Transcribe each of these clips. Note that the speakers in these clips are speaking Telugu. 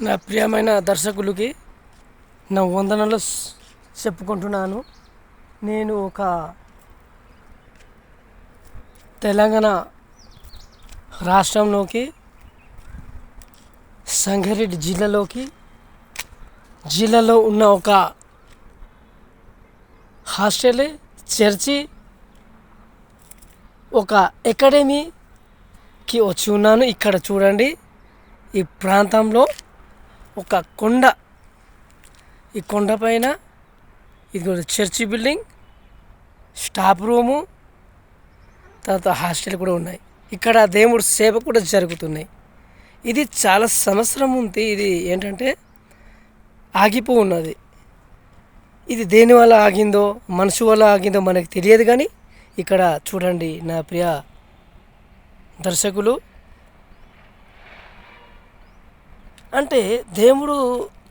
నా ప్రియమైన దర్శకులకి నా వందనలు చెప్పుకుంటున్నాను. నేను ఒక తెలంగాణ రాష్ట్రంలోకి సంగారెడ్డి జిల్లాలో ఉన్న ఒక హాస్టల్, చర్చి, ఒక అకాడమీకి వచ్చి ఉన్నాను. ఇక్కడ చూడండి, ఈ ప్రాంతంలో ఒక కొండ, ఈ కొండ పైన ఇది చర్చి బిల్డింగ్, స్టాఫ్ రూము, తర్వాత హాస్టల్ కూడా ఉన్నాయి. ఇక్కడ దేవుడు సేవ కూడా జరుగుతున్నాయి. ఇది చాలా సంవత్సరం ఉంది. ఇది ఏంటంటే ఆగిపో ఉన్నది. ఇది దేని వల్ల ఆగిందో, మనసు వల్ల ఆగిందో మనకు తెలియదు. కానీ ఇక్కడ చూడండి నా ప్రియ దర్శకులు, అంటే దేవుడు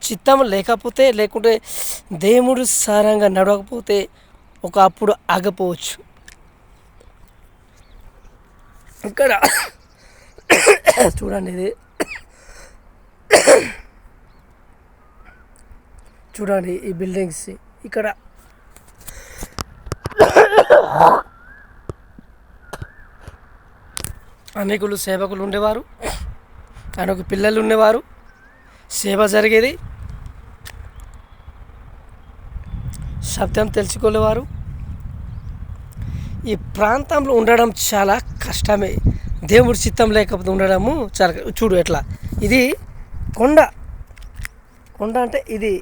చిత్తం లేకుంటే దేవుడు సారంగా నడవకపోతే అప్పుడు ఆగపోవచ్చు. ఇక్కడ చూడండి, ఇది చూడండి, ఈ బిల్డింగ్స్ ఇక్కడ అనేకులు సేవకులు ఉండేవారు, అనేక పిల్లలు ఉండేవారు, సేవ జరిగేది, శబ్దం తెలుసుకోలేవారు. ఈ ప్రాంతంలో ఉండడం చాలా కష్టమే. దేవుడి చిత్తం లేకపోతే ఉండడము చాలా. చూడు ఎట్లా, ఇది కొండ అంటే ఇది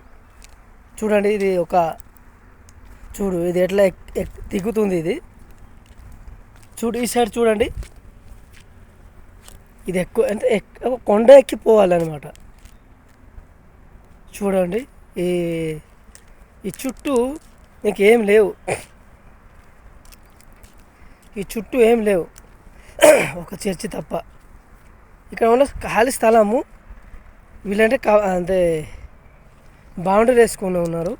చూడండి, ఇది చూడు ఇది ఎట్లా దిగుతుంది. ఇది చూడు, ఈ సైడ్ చూడండి, ఇది ఎక్కువ అంటే కొండ ఎక్కిపోవాలన్నమాట. చూడండి, ఈ చుట్టూ నీకు ఏం లేవు, ఈ చుట్టూ ఏం లేవు, ఒక చర్చి తప్ప. ఇక్కడ ఉన్న ఖాళీ స్థలము, వీళ్ళంటే అంటే బౌండరీ వేసుకుని ఉన్నారు.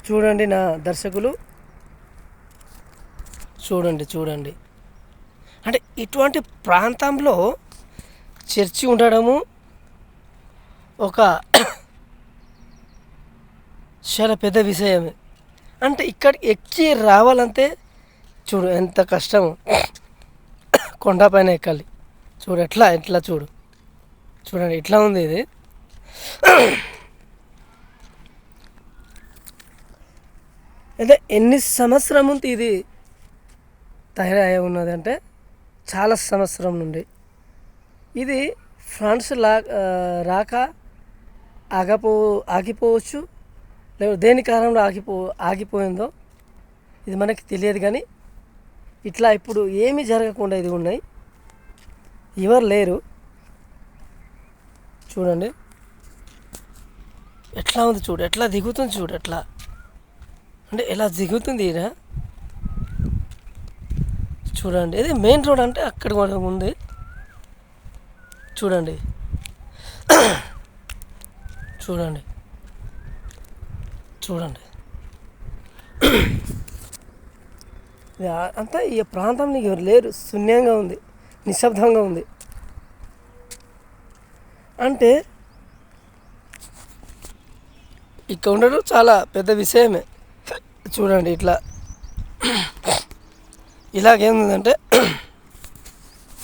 చూడండి నా దర్శకులు, చూడండి అంటే ఇటువంటి ప్రాంతంలో చర్చి ఉండడము ఒక చాలా పెద్ద విషయమే. అంటే ఇక్కడికి ఎక్కి రావాలంటే చూడు ఎంత కష్టము, కొండపైన ఎక్కాలి. చూడు ఎట్లా చూడండి ఎట్లా ఉంది ఇది. అయితే ఎన్ని సంవత్సరం ఉంది ఇది తయారై ఉన్నది అంటే చాలా సంవత్సరం నుండి. ఇది ఫ్రాన్స్ రాక ఆగిపోవచ్చు, లేదా దేని కారణంలో ఆగిపోయిందో ఇది మనకి తెలియదు. కానీ ఇట్లా ఇప్పుడు ఏమీ జరగకుండా ఇది ఉన్నాయి, ఎవరు లేరు. చూడండి ఎట్లా ఉంది, చూడు ఎట్లా దిగుతుంది, చూడు ఎట్లా అంటే ఎలా దిగుతుంది ఈయన. చూడండి, ఇది మెయిన్ రోడ్ అంటే అక్కడ కూడా ఉంది. చూడండి అంతా ఈ ప్రాంతంలో ఎవరు లేరు, శూన్యంగా ఉంది, నిశ్శబ్దంగా ఉంది. అంటే ఇక్కడ ఉండడం చాలా పెద్ద విషయమే. చూడండి ఇలాగేముందంటే